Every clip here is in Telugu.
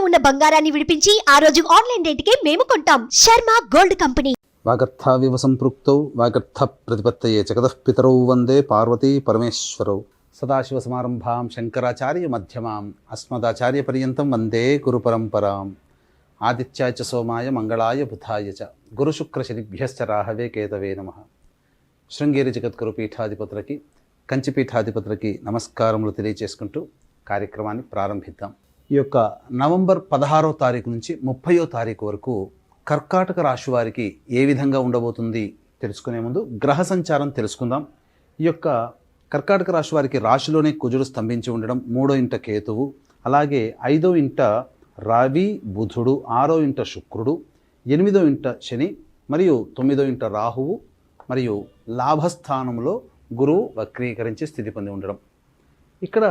ఉన్న బంగారాన్ని విడిపించి ఆ రోజు ఆన్లైన్ రేటుకే మేము కొంటాం. Sharma gold company. వాగర్థావివ సంపృక్తౌ వాగర్థ ప్రతిపత్తయే జగతః పితరౌ వందే పార్వతీ పరమేశ్వరౌ. సదాశివసమారంభాం శంకరాచార్య మధ్యమాం అస్మదాచార్య పర్యంతం వందే గురు పరంపరాం. ఆదిత్యాయ చ సోమాయ మంగళాయ బుధాయ చ గురుశుక్రశనిభ్యశ్చ రాహవే కేతవే నమః. శృంగేరి జగద్గురు పీఠాధిపతులకి, కంచి పీఠాధిపతులకి నమస్కారములు తెలియజేసుకుంటూ కార్యక్రమాన్ని ప్రారంభిద్దాం. ఈ యొక్క నవంబర్ 16వ తారీఖు నుంచి 30వ తారీఖు వరకు కర్కాటక రాశి వారికి ఏ విధంగా ఉండబోతుంది తెలుసుకునే ముందు గ్రహ సంచారం తెలుసుకుందాం. ఈ యొక్క కర్కాటక రాశి వారికి రాశిలోనే కుజుడు స్తంభించి ఉండడం, 3వ ఇంట కేతువు, అలాగే 5వ ఇంట రవి బుధుడు, 6వ ఇంట శుక్రుడు, 8వ ఇంట శని మరియు 9వ ఇంట రాహువు మరియు లాభస్థానంలో గురువు వక్రీకరించి స్థితి పొంది ఉండడం. ఇక్కడ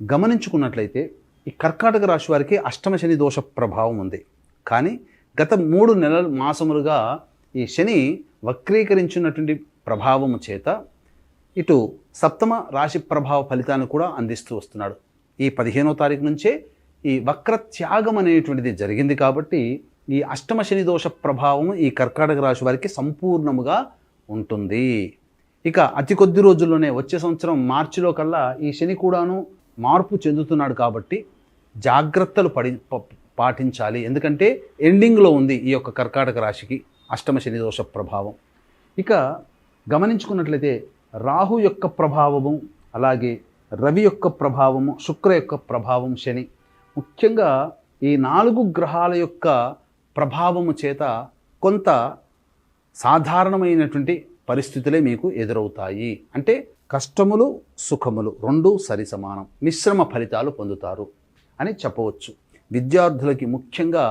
గమనించుకున్నట్లయితే ఈ కర్కాటక రాశి వారికి అష్టమ శని దోష ప్రభావం ఉంది. కానీ గత 3 మాసములుగా ఈ శని వక్రీకరించినటువంటి ప్రభావము చేత ఇటు సప్తమ రాశి ప్రభావ ఫలితాన్ని కూడా అందిస్తూ వస్తున్నాడు. ఈ 15వ తారీఖు నుంచే ఈ వక్ర త్యాగం అనేటువంటిది జరిగింది కాబట్టి ఈ అష్టమ శని దోష ప్రభావం ఈ కర్కాటక రాశి వారికి సంపూర్ణముగా ఉంటుంది. ఇక అతి కొద్ది రోజుల్లోనే వచ్చే సంవత్సరం మార్చిలో కల్లా ఈ శని కూడాను మార్పు చెందుతున్నాడు కాబట్టి జాగ్రత్తలు పాటించాలి. ఎందుకంటే ఎండింగ్లో ఉంది ఈ యొక్క కర్కాటక రాశికి అష్టమ శని దోష ప్రభావం. ఇక గమనించుకున్నట్లయితే రాహు యొక్క ప్రభావము, అలాగే రవి యొక్క ప్రభావము, శుక్ర యొక్క ప్రభావం, శని, ముఖ్యంగా ఈ 4 గ్రహాల యొక్క ప్రభావము చేత కొంత సాధారణమైనటువంటి పరిస్థితులే మీకు ఎదురవుతాయి. అంటే కష్టములు సుఖములు రెండూ సరి సమానం, మిశ్రమ ఫలితాలు పొందుతారు అని చెప్పవచ్చు. విద్యార్థులకి ముఖ్యంగా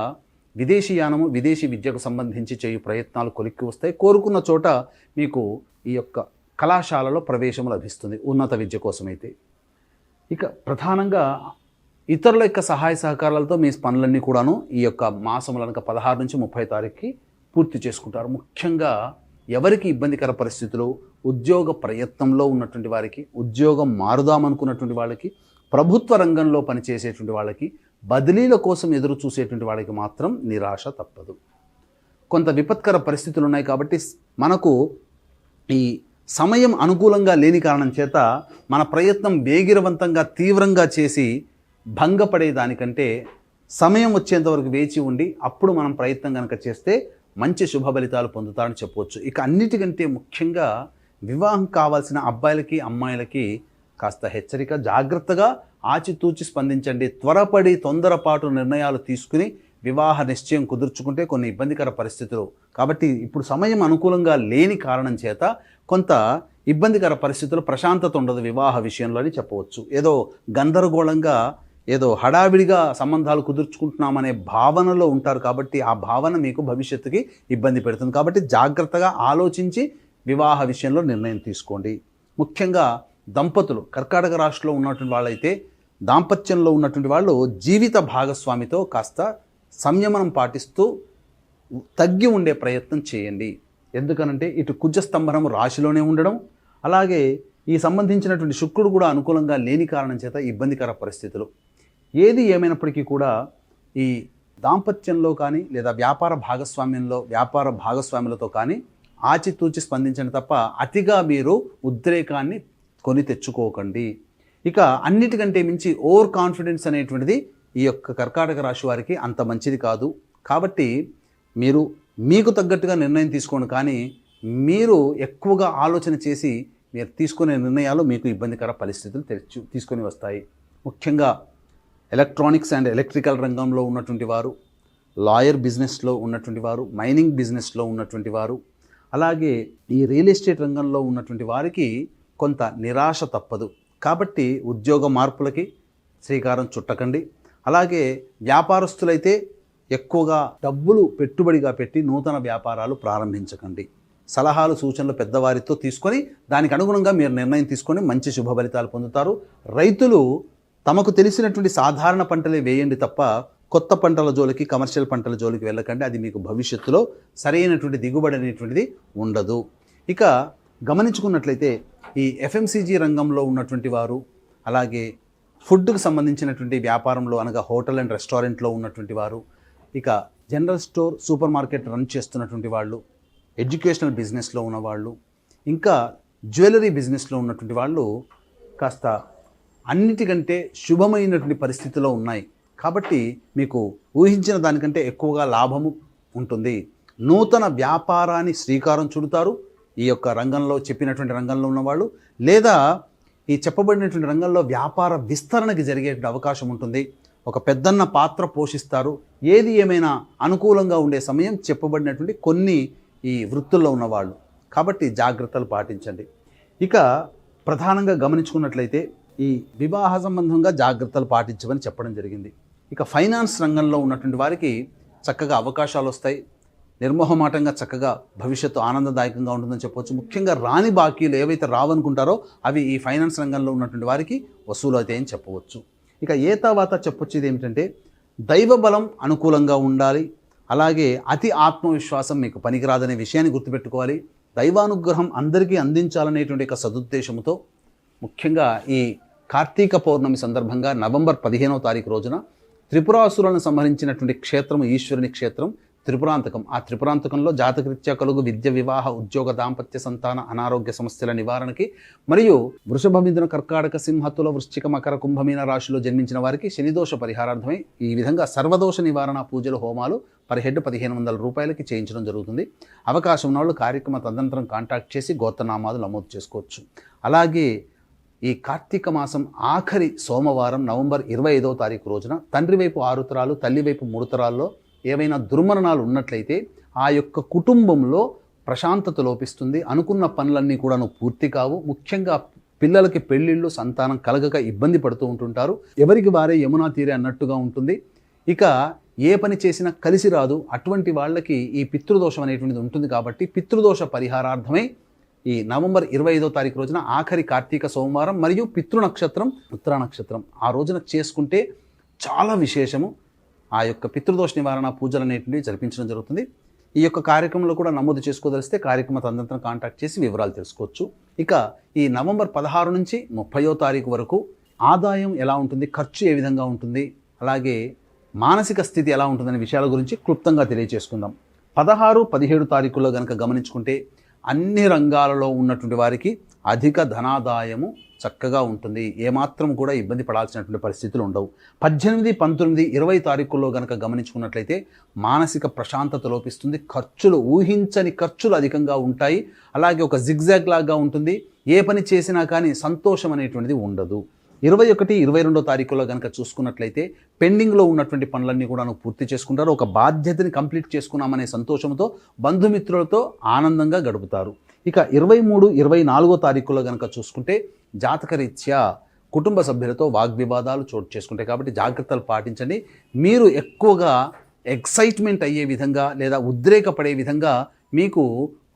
విదేశీయానము, విదేశీ విద్యకు సంబంధించి చేయు ప్రయత్నాలు కొలిక్కి వస్తాయి. కోరుకున్న చోట మీకు ఈ యొక్క కళాశాలలో ప్రవేశము లభిస్తుంది ఉన్నత విద్య కోసమైతే. ఇక ప్రధానంగా ఇతరుల యొక్క సహాయ సహకారాలతో మీ పనులన్నీ కూడాను ఈ యొక్క మాసములనక 16 నుంచి 30 తారీఖుకి పూర్తి చేసుకుంటారు. ముఖ్యంగా ఎవరికి ఇబ్బందికర పరిస్థితులు, ఉద్యోగ ప్రయత్నంలో ఉన్నటువంటి వారికి, ఉద్యోగం మారుదామనుకున్నటువంటి వాళ్ళకి, ప్రభుత్వ రంగంలో పనిచేసేటువంటి వాళ్ళకి, బదిలీల కోసం ఎదురు చూసేటువంటి వాళ్ళకి మాత్రం నిరాశ తప్పదు. కొంత విపత్కర పరిస్థితులు ఉన్నాయి కాబట్టి మనకు ఈ సమయం అనుకూలంగా లేని కారణం చేత మన ప్రయత్నం వేగిరవంతంగా తీవ్రంగా చేసి భంగపడే దానికంటే సమయం వచ్చేంతవరకు వేచి ఉండి అప్పుడు మనం ప్రయత్నం కనుక చేస్తే మంచి శుభ ఫలితాలు పొందుతారని చెప్పవచ్చు. ఇక అన్నిటికంటే ముఖ్యంగా వివాహం కావాల్సిన అబ్బాయిలకి అమ్మాయిలకి కాస్త హెచ్చరిక, జాగ్రత్తగా ఆచితూచి స్పందించండి. త్వరపడి తొందరపాటు నిర్ణయాలు తీసుకుని వివాహ నిశ్చయం కుదుర్చుకుంటే కొన్ని ఇబ్బందికర పరిస్థితులు. కాబట్టి ఇప్పుడు సమయం అనుకూలంగా లేని కారణం చేత కొంత ఇబ్బందికర పరిస్థితులు, ప్రశాంతత ఉండదు వివాహ విషయంలో అని చెప్పవచ్చు. ఏదో గందరగోళంగా, ఏదో హడావిడిగా సంబంధాలు కుదుర్చుకుంటున్నామనే భావనలో ఉంటారు కాబట్టి ఆ భావన మీకు భవిష్యత్తుకి ఇబ్బంది పెడుతుంది. కాబట్టి జాగ్రత్తగా ఆలోచించి వివాహ విషయంలో నిర్ణయం తీసుకోండి. ముఖ్యంగా దంపతులు కర్కాటక రాశిలో ఉన్నటువంటి వాళ్ళైతే దాంపత్యంలో ఉన్నటువంటి వాళ్ళు జీవిత భాగస్వామితో కాస్త సంయమనం పాటిస్తూ తగ్గి ఉండే ప్రయత్నం చేయండి. ఎందుకనంటే ఇటు కుజస్తంభనం రాశిలోనే ఉండడం, అలాగే ఈ సంబంధించినటువంటి శుక్రుడు కూడా అనుకూలంగా లేని కారణం చేత ఇబ్బందికర పరిస్థితులు. ఏది ఏమైనప్పటికీ కూడా ఈ దాంపత్యంలో కానీ లేదా వ్యాపార భాగస్వాములతో కానీ ఆచితూచి స్పందించండి తప్ప అతిగా మీరు ఉద్రేకాన్ని కొని తెచ్చుకోకండి. ఇక అన్నిటికంటే మించి ఓవర్ కాన్ఫిడెన్స్ అనేటువంటిది ఈ యొక్క కర్కాటక రాశి వారికి అంత మంచిది కాదు. కాబట్టి మీరు మీకు తగ్గట్టుగా నిర్ణయం తీసుకోండి, కానీ మీరు ఎక్కువగా ఆలోచన చేసి మీరు తీసుకునే నిర్ణయాలు మీకు ఇబ్బందికర పరిస్థితులు తీసుకొని వస్తాయి. ముఖ్యంగా ఎలక్ట్రానిక్స్ అండ్ ఎలక్ట్రికల్ రంగంలో ఉన్నటువంటి వారు, లాయర్ బిజినెస్లో ఉన్నటువంటి వారు, మైనింగ్ బిజినెస్లో ఉన్నటువంటి వారు, అలాగే ఈ రియల్ ఎస్టేట్ రంగంలో ఉన్నటువంటి వారికి కొంత నిరాశ తప్పదు. కాబట్టి ఉద్యోగ మార్పులకి శ్రీకారం చుట్టకండి. అలాగే వ్యాపారస్తులైతే ఎక్కువగా డబ్బులు పెట్టుబడిగా పెట్టి నూతన వ్యాపారాలు ప్రారంభించకండి. సలహాలు సూచనలు పెద్దవారితో తీసుకొని దానికి అనుగుణంగా మీరు నిర్ణయం తీసుకొని మంచి శుభ ఫలితాలు పొందుతారు. రైతులు తమకు తెలిసినటువంటి సాధారణ పంటలే వేయండి తప్ప కొత్త పంటల జోలికి, కమర్షియల్ పంటల జోలికి వెళ్ళకండి. అది మీకు భవిష్యత్తులో సరైనటువంటి దిగుబడి అనేటువంటిది ఉండదు. ఇక గమనించుకున్నట్లయితే ఈ ఎఫ్ఎంసీజీ రంగంలో ఉన్నటువంటి వారు, అలాగే ఫుడ్కు సంబంధించినటువంటి వ్యాపారంలో అనగా హోటల్ అండ్ రెస్టారెంట్లో ఉన్నటువంటి వారు, ఇక general store super market run చేస్తున్నటువంటి వాళ్ళు, ఎడ్యుకేషనల్ బిజినెస్లో ఉన్నవాళ్ళు, ఇంకా జ్యువెలరీ బిజినెస్లో ఉన్నటువంటి వాళ్ళు కాస్త అన్నిటికంటే శుభమైనటువంటి పరిస్థితిలో ఉన్నాయి. కాబట్టి మీకు ఊహించిన దానికంటే ఎక్కువగా లాభము ఉంటుంది. నూతన వ్యాపారాన్ని శ్రీకారం చుడతారు ఈ యొక్క రంగంలో, చెప్పినటువంటి రంగంలో ఉన్నవాళ్ళు, లేదా ఈ చెప్పబడినటువంటి రంగంలో వ్యాపార విస్తరణకి జరిగే అవకాశం ఉంటుంది. ఒక పెద్దన్న పాత్ర పోషిస్తారు. ఏది ఏమైనా అనుకూలంగా ఉండే సమయం చెప్పబడినటువంటి కొన్ని ఈ వృత్తుల్లో ఉన్నవాళ్ళు. కాబట్టి జాగ్రత్తలు పాటించండి. ఇక ప్రధానంగా గమనించుకున్నట్లయితే ఈ వివాహ సంబంధంగా జాగ్రత్తలు పాటించమని చెప్పడం జరిగింది. ఇక ఫైనాన్స్ రంగంలో ఉన్నటువంటి వారికి చక్కగా అవకాశాలు వస్తాయి. నిర్మోహమాటంగా చక్కగా భవిష్యత్తు ఆనందదాయకంగా ఉంటుందని చెప్పవచ్చు. ముఖ్యంగా రాని బాకీలు ఏవైతే రావనుకుంటారో అవి ఈ ఫైనాన్స్ రంగంలో ఉన్నటువంటి వారికి వసూలు అవుతాయని చెప్పవచ్చు. ఇక ఏతావాత చెప్పొచ్చేది ఏమిటంటే దైవ బలం అనుకూలంగా ఉండాలి. అలాగే అతి ఆత్మవిశ్వాసం మీకు పనికిరాదనే విషయాన్ని గుర్తుపెట్టుకోవాలి. దైవానుగ్రహం అందరికీ అందించాలనేటువంటి ఒక సదుద్దేశంతో ముఖ్యంగా ఈ కార్తీక పౌర్ణమి సందర్భంగా నవంబర్ 15వ తారీఖు రోజున త్రిపురాసురులను సంహరించినటువంటి క్షేత్రం ఈశ్వరుని క్షేత్రం త్రిపురాంతకం. ఆ త్రిపురాంతకంలో జాతకరీత్యా కలుగు విద్య, వివాహ, ఉద్యోగ, దాంపత్య, సంతాన, అనారోగ్య సమస్యల నివారణకి మరియు వృషభ, మిథున, కర్కాటక, సింహ, తుల, వృశ్చిక, మకర, కుంభమీన రాశిలో జన్మించిన వారికి శనిదోష పరిహారార్థమై ఈ విధంగా సర్వదోష నివారణ పూజలు, హోమాలు పర్ హెడ్ 1500 రూపాయలకి చేయించడం జరుగుతుంది. అవకాశం ఉన్న వాళ్ళు కార్యక్రమ తదనంతరం కాంటాక్ట్ చేసి గోత్రనామాలు నమోదు చేసుకోవచ్చు. అలాగే ఈ కార్తీక మాసం ఆఖరి సోమవారం నవంబర్ 25వ తారీఖు రోజున తండ్రి వైపు 6 తరాలు, తల్లి వైపు 3 తరాల్లో ఏవైనా దుర్మరణాలు ఉన్నట్లయితే ఆ యొక్క కుటుంబంలో ప్రశాంతత లోపిస్తుంది. అనుకున్న పనులన్నీ కూడా పూర్తి కావు. ముఖ్యంగా పిల్లలకి పెళ్ళిళ్ళు, సంతానం కలగక ఇబ్బంది పడుతూ ఉంటుంటారు. ఎవరికి వారే యమునా తీరే అన్నట్టుగా ఉంటుంది. ఇక ఏ పని చేసినా కలిసి రాదు. అటువంటి వాళ్ళకి ఈ పితృదోషం అనేటువంటిది ఉంటుంది. కాబట్టి పితృదోష పరిహారార్థమై ఈ నవంబర్ 25వ తారీఖు రోజున ఆఖరి కార్తీక సోమవారం మరియు పితృ నక్షత్రం ఉత్తరా నక్షత్రం ఆ రోజున చేసుకుంటే చాలా విశేషము. ఆ యొక్క పితృదోష నివారణ పూజలు అనేటివి జరిపించడం జరుగుతుంది. ఈ యొక్క కార్యక్రమంలో కూడా నమోదు చేసుకోదలిస్తే కార్యక్రమ తదనంతరం కాంటాక్ట్ చేసి వివరాలు తెలుసుకోవచ్చు. ఇక ఈ నవంబర్ 16 నుంచి 30వ తారీఖు వరకు ఆదాయం ఎలా ఉంటుంది, ఖర్చు ఏ విధంగా ఉంటుంది, అలాగే మానసిక స్థితి ఎలా ఉంటుందనే విషయాల గురించి క్లుప్తంగా తెలియజేసుకుందాం. 16, 17 తారీఖుల్లో కనుక గమనించుకుంటే అన్ని రంగాలలో ఉన్నటువంటి వారికి అధిక ధనాదాయము చక్కగా ఉంటుంది. ఏమాత్రం కూడా ఇబ్బంది పడాల్సినటువంటి పరిస్థితులు ఉండవు. 18, 19, 20 తారీఖుల్లో కనుక గమనించుకున్నట్లయితే మానసిక ప్రశాంతత లోపిస్తుంది. ఖర్చులు, ఊహించని ఖర్చులు అధికంగా ఉంటాయి. అలాగే ఒక జిగ్జాగ్ లాగా ఉంటుంది. ఏ పని చేసినా కానీ సంతోషం అనేటువంటిది ఉండదు. 21, 22 తారీఖుల్లో కనుక చూసుకున్నట్లయితే పెండింగ్లో ఉన్నటువంటి పనులన్నీ కూడా పూర్తి చేసుకుంటారు. ఒక బాధ్యతని కంప్లీట్ చేసుకున్నామనే సంతోషంతో బంధుమిత్రులతో ఆనందంగా గడుపుతారు. ఇక 23, 24 తారీఖుల్లో కనుక చూసుకుంటే జాతకరీత్యా కుటుంబ సభ్యులతో వాగ్వివాదాలు చోటు చేసుకుంటాయి. కాబట్టి జాగ్రత్తలు పాటించండి. మీరు ఎక్కువగా ఎక్సైట్మెంట్ అయ్యే విధంగా లేదా ఉద్రేకపడే విధంగా మీకు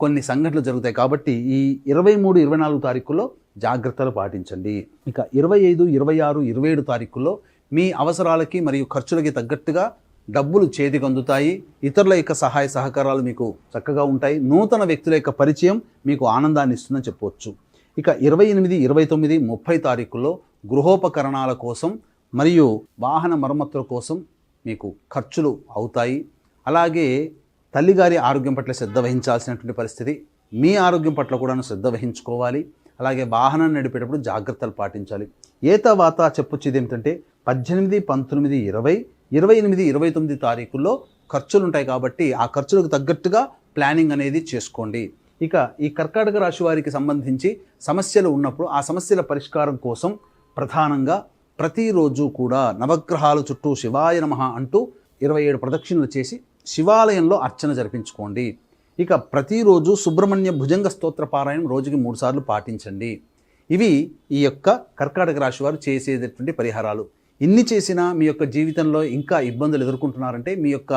కొన్ని సంఘటనలు జరుగుతాయి. కాబట్టి ఈ 23, 24 తారీఖుల్లో జాగ్రత్తలు పాటించండి. ఇక 25, 26, 27 తారీఖుల్లో మీ అవసరాలకి మరియు ఖర్చులకి తగ్గట్టుగా డబ్బులు చేతికి అందుతాయి. ఇతరుల యొక్క సహాయ సహకారాలు మీకు చక్కగా ఉంటాయి. నూతన వ్యక్తుల యొక్క పరిచయం మీకు ఆనందాన్ని ఇస్తుందని చెప్పవచ్చు. ఇక 28, 29, 30 తారీఖుల్లో గృహోపకరణాల కోసం మరియు వాహన మరమ్మతుల కోసం మీకు ఖర్చులు అవుతాయి. అలాగే తల్లిగారి ఆరోగ్యం పట్ల శ్రద్ధ వహించాల్సినటువంటి పరిస్థితి. మీ ఆరోగ్యం పట్ల కూడా శ్రద్ధ వహించుకోవాలి. అలాగే వాహనాన్ని నడిపేటప్పుడు జాగ్రత్తలు పాటించాలి. ఏతావాత చెప్పొచ్చేది ఏమిటంటే 18, 19, 20, 28, 29 తారీఖుల్లో ఖర్చులు ఉంటాయి. కాబట్టి ఆ ఖర్చులకు తగ్గట్టుగా ప్లానింగ్ అనేది చేసుకోండి. ఇక ఈ కర్కాటక రాశి వారికి సంబంధించి సమస్యలు ఉన్నప్పుడు ఆ సమస్యల పరిష్కారం కోసం ప్రధానంగా ప్రతిరోజు కూడా నవగ్రహాల చుట్టూ శివాయ నమః అంటూ 27 ప్రదక్షిణలు చేసి శివాలయంలో అర్చన జరిపించుకోండి. ఇక ప్రతిరోజు సుబ్రహ్మణ్య భుజంగ స్తోత్ర పారాయణం రోజుకి 3 సార్లు పాటించండి. ఇవి ఈ యొక్క కర్కాటక రాశి వారు చేసేటటువంటి పరిహారాలు. ఇన్ని చేసినా మీ యొక్క జీవితంలో ఇంకా ఇబ్బందులు ఎదుర్కొంటున్నారంటే మీ యొక్క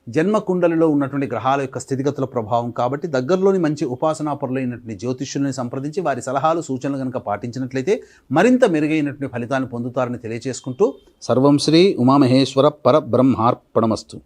జన్మ కుండలిలో ఉన్నటువంటి గ్రహాల యొక్క స్థితిగతుల ప్రభావం. కాబట్టి దగ్గరలోని మంచి ఉపాసనాపరులైనటువంటి జ్యోతిష్యుల్ని సంప్రదించి వారి సలహాలు, సూచనలు కనుక పాటించినట్లయితే మరింత మెరుగైనటువంటి ఫలితాన్ని పొందుతారని తెలియజేసుకుంటూ సర్వం శ్రీ ఉమామహేశ్వర పరబ్రహ్మార్పణమస్తు.